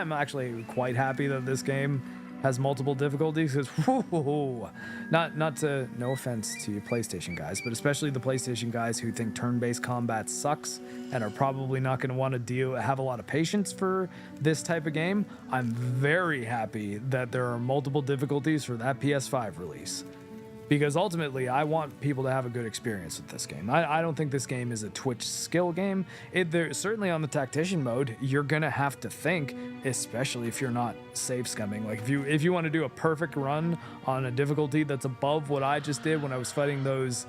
I'm actually quite happy that this game has multiple difficulties. Because, not to, no offense to you PlayStation guys, but especially the PlayStation guys who think turn-based combat sucks and are probably not going to want to have a lot of patience for this type of game. I'm very happy that there are multiple difficulties for that PS5 release. Because ultimately, I want people to have a good experience with this game. I don't think this game is a Twitch skill game. Certainly on the tactician mode, you're gonna have to think, especially if you're not save scumming. Like if you want to do a perfect run on a difficulty that's above what I just did when I was fighting those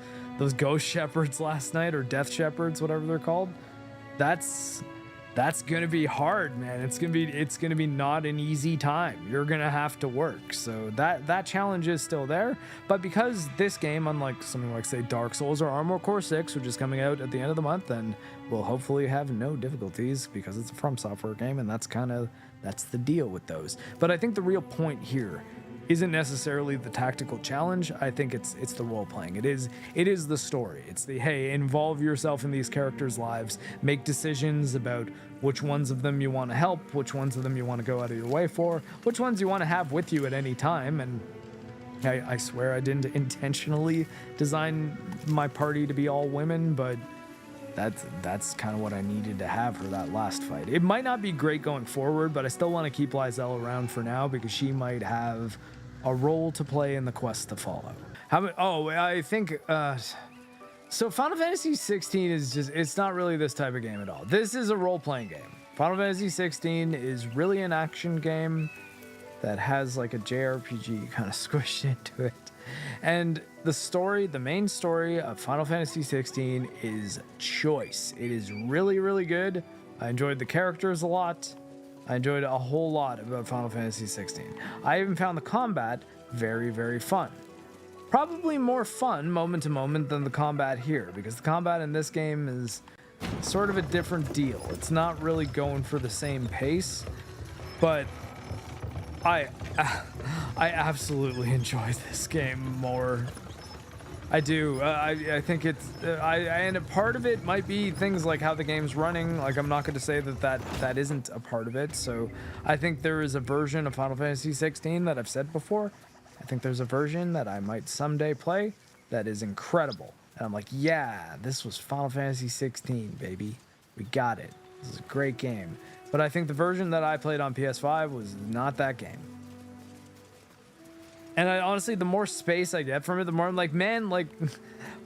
ghost shepherds last night, or death shepherds, whatever they're called, that's gonna be hard, man. It's gonna be not an easy time. You're gonna have to work. So that challenge is still there. But because this game, unlike something like say Dark Souls or Armored Core 6, which is coming out at the end of the month, then we'll hopefully have no difficulties because it's a From Software game, and that's the deal with those. But I think the real point here isn't necessarily the tactical challenge. I think it's the role playing. It is the story. It's the, hey, involve yourself in these characters' lives, make decisions about which ones of them you want to help, which ones of them you want to go out of your way for, which ones you want to have with you at any time. And I swear I didn't intentionally design my party to be all women, but that's kind of what I needed to have for that last fight. It might not be great going forward, but I still want to keep Lizelle around for now because she might have a role to play in the quest to follow. I think so Final Fantasy 16 it's not really this type of game at all. This is a role-playing game. Final Fantasy 16 is really an action game that has like a JRPG kind of squished into it. And the main story of Final Fantasy 16 is choice. It is really, really good. I enjoyed the characters a lot. I enjoyed a whole lot about Final Fantasy 16. I even found the combat very, very fun. Probably more fun moment to moment than the combat here, because the combat in this game is sort of a different deal. It's not really going for the same pace, but I absolutely enjoy this game more. I do. I think it's and a part of it might be things like how the game's running. Like, I'm not going to say that isn't a part of it. So I think there is a version of Final Fantasy 16 that I've said before. I think there's a version that I might someday play that is incredible. And I'm like, yeah, this was Final Fantasy 16, baby. We got it. This is a great game. But I think the version that I played on PS5 was not that game. And honestly, the more space I get from it, the more I'm like, man, like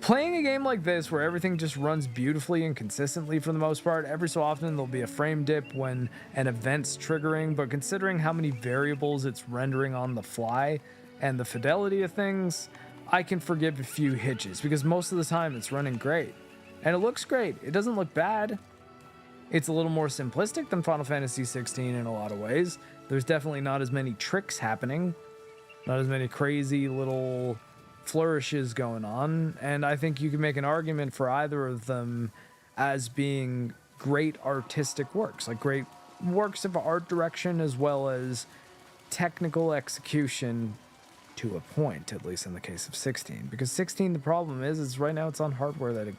playing a game like this where everything just runs beautifully and consistently for the most part, every so often there'll be a frame dip when an event's triggering, but considering how many variables it's rendering on the fly and the fidelity of things, I can forgive a few hitches because most of the time it's running great. And it looks great. It doesn't look bad. It's a little more simplistic than Final Fantasy 16 in a lot of ways. There's definitely not as many tricks happening. Not as many crazy little flourishes going on. And I think you can make an argument for either of them as being great artistic works, like great works of art direction as well as technical execution to a point, at least in the case of 16. Because 16, the problem is right now it's on hardware that I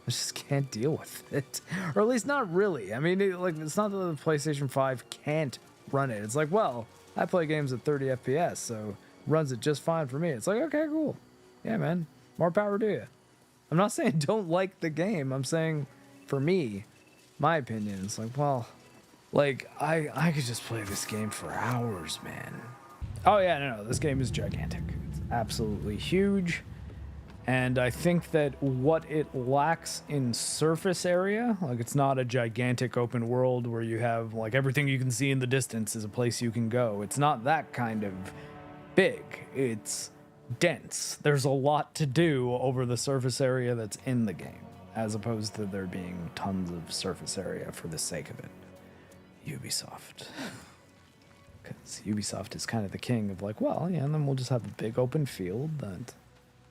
just can't deal with it. Or at least not really. I mean, it's not that the PlayStation 5 can't run it. It's like, well, I play games at 30 FPS, so runs it just fine for me. It's like, okay, cool. Yeah, man. More power to you. I'm not saying don't like the game. I'm saying, for me, my opinion, it's like, well, like, I could just play this game for hours, man. Oh, yeah, no, this game is gigantic. It's absolutely huge. And I think that what it lacks in surface area, like it's not a gigantic open world where you have like everything you can see in the distance is a place you can go. It's not that kind of big. It's dense. There's a lot to do over the surface area that's in the game, as opposed to there being tons of surface area for the sake of it. Ubisoft. Because Ubisoft is kind of the king of like, well, yeah, and then we'll just have a big open field that,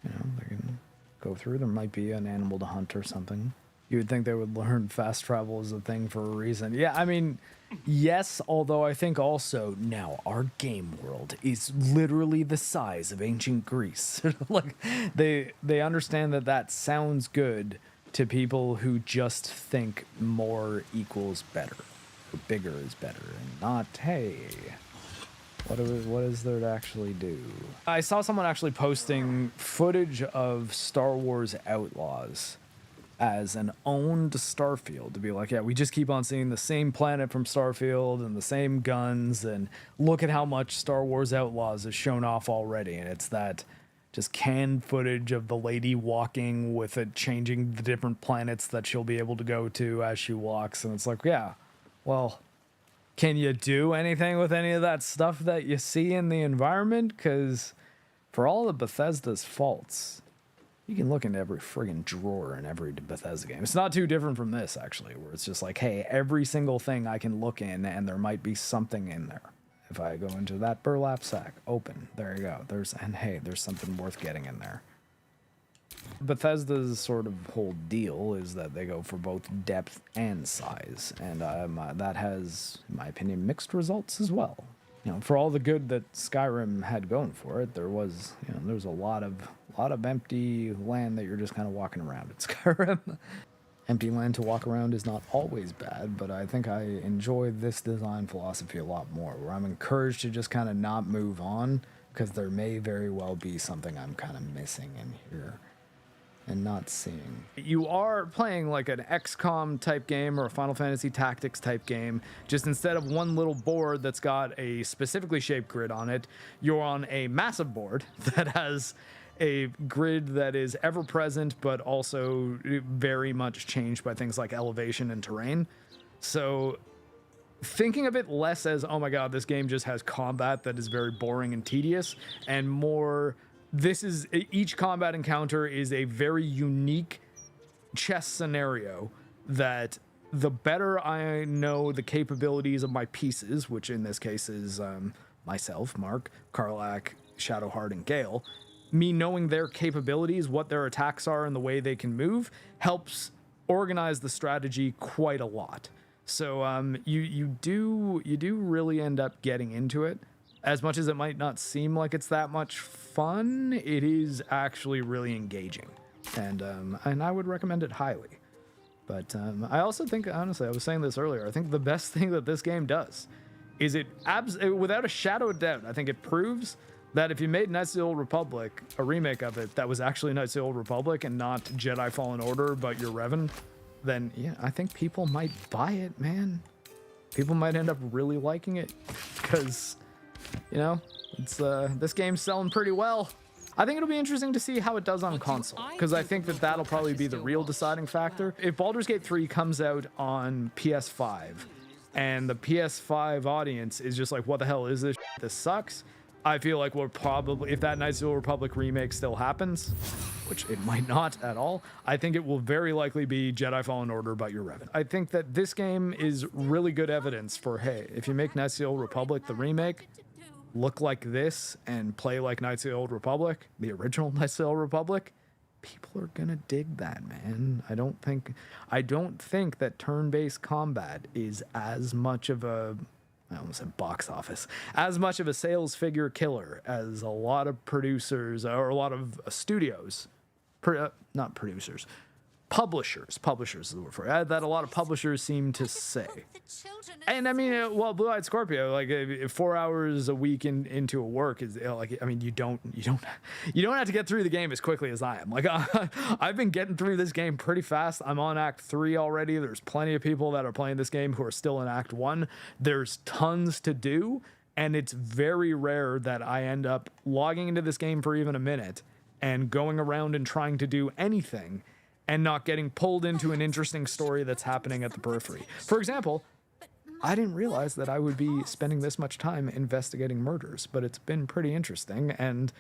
you know, they can go through. There might be an animal to hunt or something. You would think they would learn fast travel is a thing for a reason. Yeah, I mean, yes, although I think also now our game world is literally the size of ancient Greece. Like they understand that sounds good to people who just think more equals better. bigger is better, and not, hey, what is there to actually do? I saw someone actually posting footage of Star Wars Outlaws as an owned Starfield, to be like, yeah, we just keep on seeing the same planet from Starfield and the same guns, and look at how much Star Wars Outlaws is shown off already. And it's that just canned footage of the lady walking with it changing the different planets that she'll be able to go to as she walks. And it's like, yeah, well, can you do anything with any of that stuff that you see in the environment? Because for all of Bethesda's faults, you can look into every friggin' drawer in every Bethesda game. It's not too different from this, actually, where it's just like, hey, every single thing I can look in, and there might be something in there. If I go into that burlap sack, open, there you go. And hey, there's something worth getting in there. Bethesda's sort of whole deal is that they go for both depth and size, and that has, in my opinion, mixed results as well. You know, for all the good that Skyrim had going for it, there was a lot of empty land that you're just kind of walking around at Skyrim. Empty land to walk around is not always bad, but I think I enjoy this design philosophy a lot more, where I'm encouraged to just kind of not move on, because there may very well be something I'm kind of missing in here and not seeing. You are playing like an XCOM type game or a Final Fantasy Tactics type game, just instead of one little board that's got a specifically shaped grid on it, you're on a massive board that has a grid that is ever present, but also very much changed by things like elevation and terrain. So thinking of it less as, oh my god, this game just has combat that is very boring and tedious, and more, each combat encounter is a very unique chess scenario that the better I know the capabilities of my pieces, which in this case is myself, Mark, Karlach, Shadowheart, and Gale, me knowing their capabilities, what their attacks are, and the way they can move, helps organize the strategy quite a lot. So you do really end up getting into it. As much as it might not seem like it's that much fun, it is actually really engaging, and I would recommend it highly. But I also think, honestly, I was saying this earlier, I think the best thing that this game does is without a shadow of doubt, I think it proves that if you made Knights of the Old Republic, a remake of it that was actually Knights of the Old Republic and not Jedi Fallen Order, but your Revan, then yeah, I think people might buy it, man. People might end up really liking it, because it's this game's selling pretty well. I think it'll be interesting to see how it does on console, because I think that'll probably be the real deciding factor. If Baldur's Gate 3 comes out on PS5 and the PS5 audience is just like, what the hell is this shit? This sucks, I feel like we're probably, if that Knights of the Old Republic remake still happens, which it might not at all, I think it will very likely be Jedi Fallen Order but your Revan. I think that this game is really good evidence for, hey, if you make Knights of the Old Republic, the remake, look like this and play like Knights of the Old Republic, the original Knights of the Old Republic, people are gonna dig that, man. I don't think that turn-based combat is as much of a, I almost said box office, as much of a sales figure killer as a lot of producers or a lot of studios, not producers, publishers is the word for it, that a lot of publishers seem to say. And I mean, well, Blue Eyed Scorpio, like 4 hours a week into a work is like, I mean, you don't have to get through the game as quickly as I am. Like I've been getting through this game pretty fast. I'm on Act 3 already. There's plenty of people that are playing this game who are still in Act 1. There's tons to do, and it's very rare that I end up logging into this game for even a minute and going around and trying to do anything and not getting pulled into an interesting story that's happening at the periphery. For example, I didn't realize that I would be spending this much time investigating murders, but it's been pretty interesting, and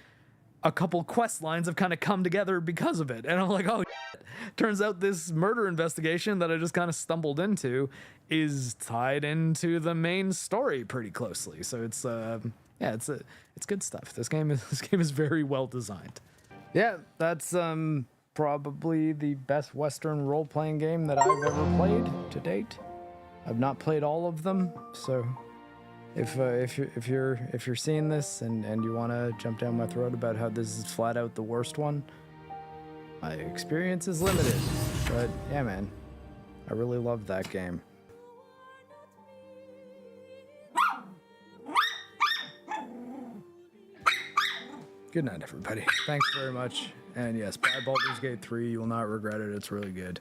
a couple quest lines have kind of come together because of it. And I'm like, oh, shit. Turns out this murder investigation that I just kind of stumbled into is tied into the main story pretty closely. So it's it's good stuff. This game is very well designed. Yeah, that's probably the best Western role-playing game that I've ever played to date. I've not played all of them, so if you're seeing this and you want to jump down my throat about how this is flat out the worst one, my experience is limited. But yeah, man, I really loved that game. Good night, everybody. Thanks very much. And yes, buy Baldur's Gate 3. You will not regret it. It's really good.